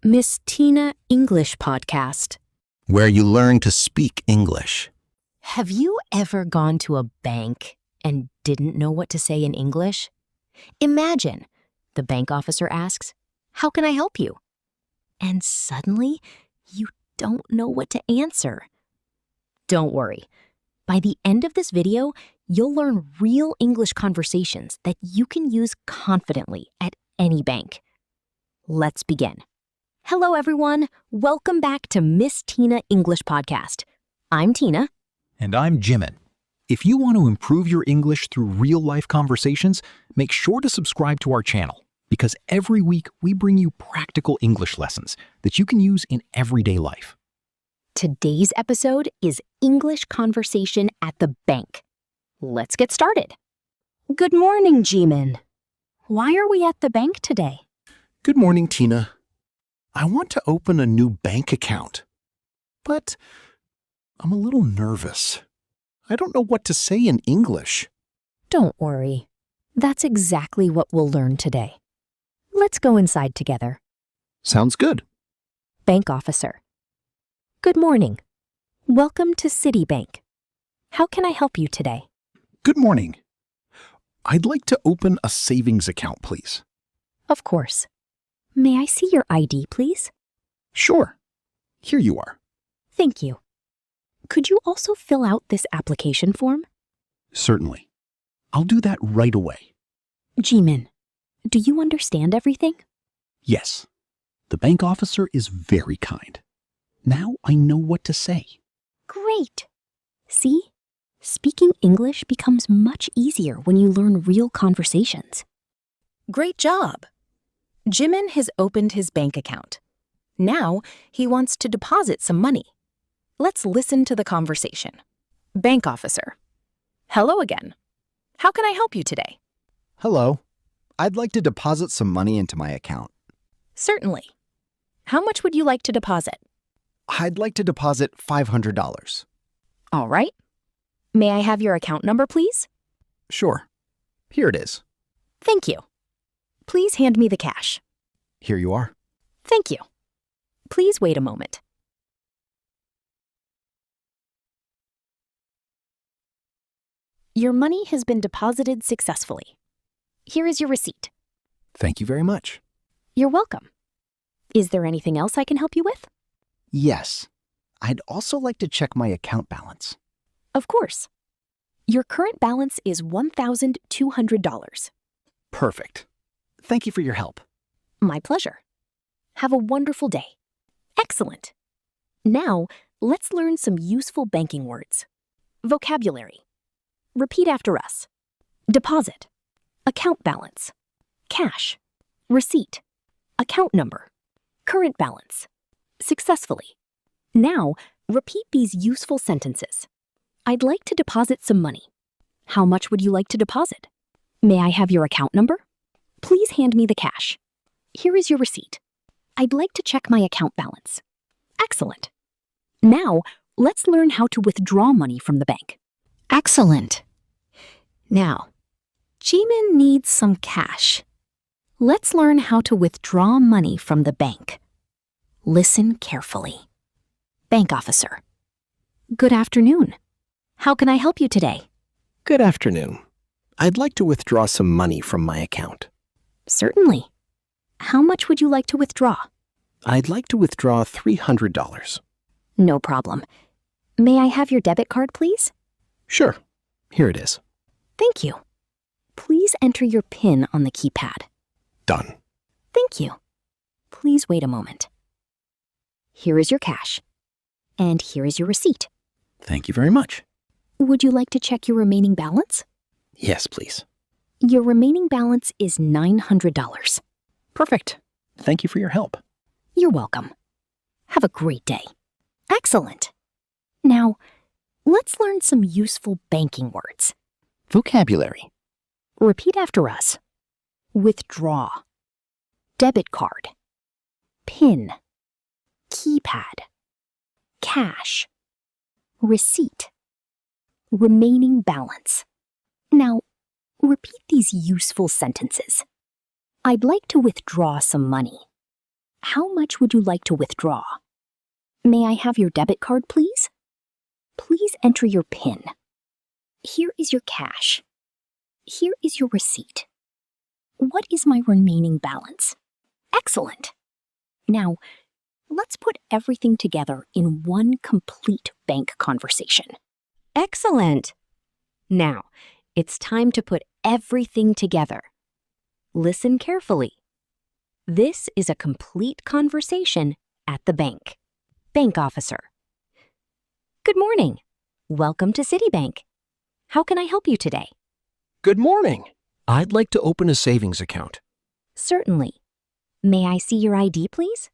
Miss Teena English podcast, where you learn to speak English. Have you ever gone to a bank and didn't know what to say in English? Imagine, the bank officer asks, "How can I help you?" And suddenly, you don't know what to answer. Don't worry. By the end of this video, you'll learn real English conversations that you can use confidently at any bank. Let's begin. Hello, everyone. Welcome back to Miss Teena English Podcast. I'm Teena. And I'm Jimin. If you want to improve your English through real-life conversations, make sure to subscribe to our channel, because every week we bring you practical English lessons that you can use in everyday life. Today's episode is English conversation at the bank. Let's get started. Good morning, Jimin. Why are we at the bank today? Good morning, Teena. I want to open a new bank account, but I'm a little nervous. I don't know what to say in English. Don't worry. That's exactly what we'll learn today. Let's go inside together. Sounds good. Bank officer. Good morning. Welcome to Citibank. How can I help you today? Good morning. I'd like to open a savings account, please. Of course. May I see your ID, please? Sure. Here you are. Thank you. Could you also fill out this application form? Certainly. I'll do that right away. Jimin, do you understand everything? Yes. The bank officer is very kind. Now I know what to say. Great. See? Speaking English becomes much easier when you learn real conversations. Great job. Jimin has opened his bank account. Now he wants to deposit some money. Let's listen to the conversation. Bank officer. Hello again. How can I help you today? Hello. I'd like to deposit some money into my account. Certainly. How much would you like to deposit? I'd like to deposit $500. All right. May I have your account number, please? Sure. Here it is. Thank you. Please hand me the cash. Here you are. Thank you. Please wait a moment. Your money has been deposited successfully. Here is your receipt. Thank you very much. You're welcome. Is there anything else I can help you with? Yes. I'd also like to check my account balance. Of course. Your current balance is $1,200. Perfect. Thank you for your help. My pleasure. Have a wonderful day. Excellent. Now, let's learn some useful banking words. Vocabulary. Repeat after us. Deposit. Account balance. Cash. Receipt. Account number. Current balance. Successfully. Now, repeat these useful sentences. I'd like to deposit some money. How much would you like to deposit? May I have your account number? Please hand me the cash. Here is your receipt. I'd like to check my account balance. Excellent. Now, let's learn how to withdraw money from the bank. Excellent. Now, Jimin needs some cash. Let's learn how to withdraw money from the bank. Listen carefully. Bank officer. Good afternoon. How can I help you today? Good afternoon. I'd like to withdraw some money from my account. Certainly. How much would you like to withdraw? I'd like to withdraw $300. No problem. May I have your debit card, please? Sure. Here it is. Thank you. Please enter your PIN on the keypad. Done. Thank you. Please wait a moment. Here is your cash. And here is your receipt. Thank you very much. Would you like to check your remaining balance? Yes, please. Your remaining balance is $900. Perfect. Thank you for your help. You're welcome. Have a great day. Excellent. Now, let's learn some useful banking words. Vocabulary. Repeat after us. Withdraw. Debit card. PIN. Keypad. Cash. Receipt. Remaining balance. Now, repeat these useful sentences. I'd like to withdraw some money. How much would you like to withdraw? May I have your debit card, please? Please enter your PIN. Here is your cash. Here is your receipt. What is my remaining balance? Excellent. Now, let's put everything together in one complete bank conversation. Excellent. Now, it's time to put everything together. Listen carefully. This is a complete conversation at the bank. Bank officer. Good morning. Welcome to Citibank. How can I help you today? Good morning. I'd like to open a savings account. Certainly. May I see your ID, please?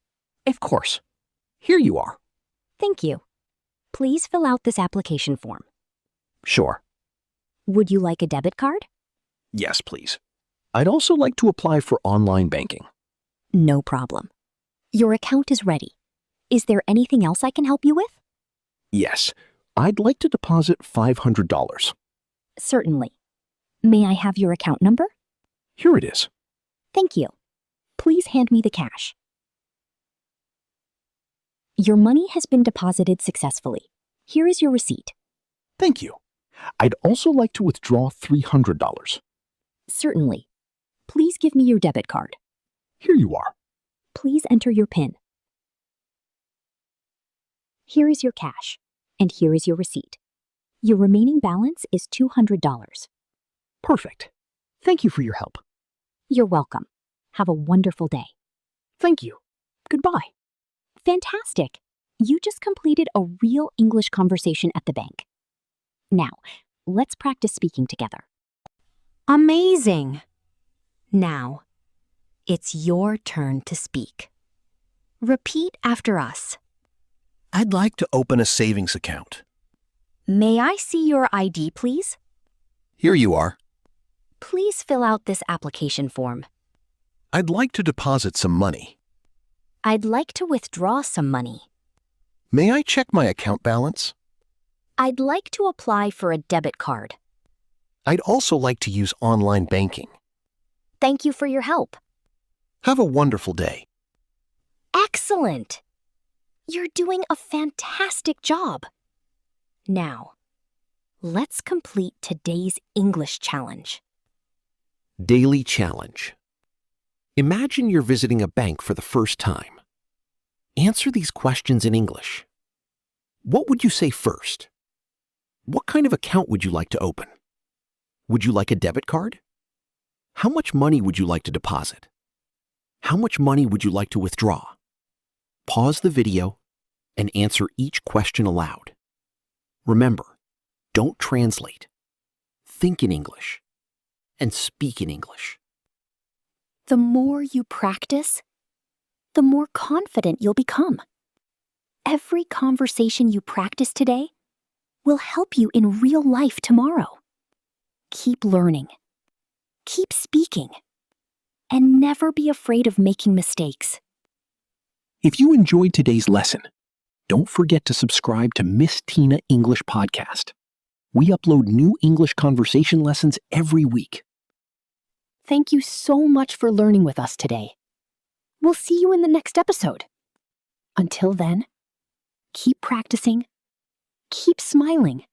Of course. Here you are. Thank you. Please fill out this application form. Sure. Would you like a debit card? Yes, please. I'd also like to apply for online banking. No problem. Your account is ready. Is there anything else I can help you with? Yes. I'd like to deposit $500. Certainly. May I have your account number? Here it is. Thank you. Please hand me the cash. Your money has been deposited successfully. Here is your receipt. Thank you. I'd also like to withdraw $300. Certainly. Please give me your debit card. Here you are. Please enter your PIN. Here is your cash, and here is your receipt. Your remaining balance is $200. Perfect. Thank you for your help. You're welcome. Have a wonderful day. Thank you. Goodbye. Fantastic! You just completed a real English conversation at the bank. Now, let's practice speaking together. Amazing! Now, it's your turn to speak. Repeat after us. I'd like to open a savings account. May I see your ID, please? Here you are. Please fill out this application form. I'd like to deposit some money. I'd like to withdraw some money. May I check my account balance? I'd like to apply for a debit card. I'd also like to use online banking. Thank you for your help. Have a wonderful day. Excellent! You're doing a fantastic job. Now, let's complete today's English challenge. Daily challenge. Imagine you're visiting a bank for the first time. Answer these questions in English. What would you say first? What kind of account would you like to open? Would you like a debit card? How much money would you like to deposit? How much money would you like to withdraw? Pause the video and answer each question aloud. Remember, don't translate. Think in English and speak in English. The more you practice, the more confident you'll become. Every conversation you practice today will help you in real life tomorrow. Keep learning, keep speaking, and never be afraid of making mistakes. If you enjoyed today's lesson, don't forget to subscribe to Miss Teena English Podcast. We upload new English conversation lessons every week. Thank you so much for learning with us today. We'll see you in the next episode. Until then, keep practicing, keep smiling,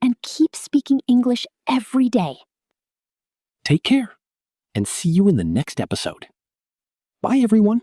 and keep speaking English every day. Take care and see you in the next episode. Bye, everyone.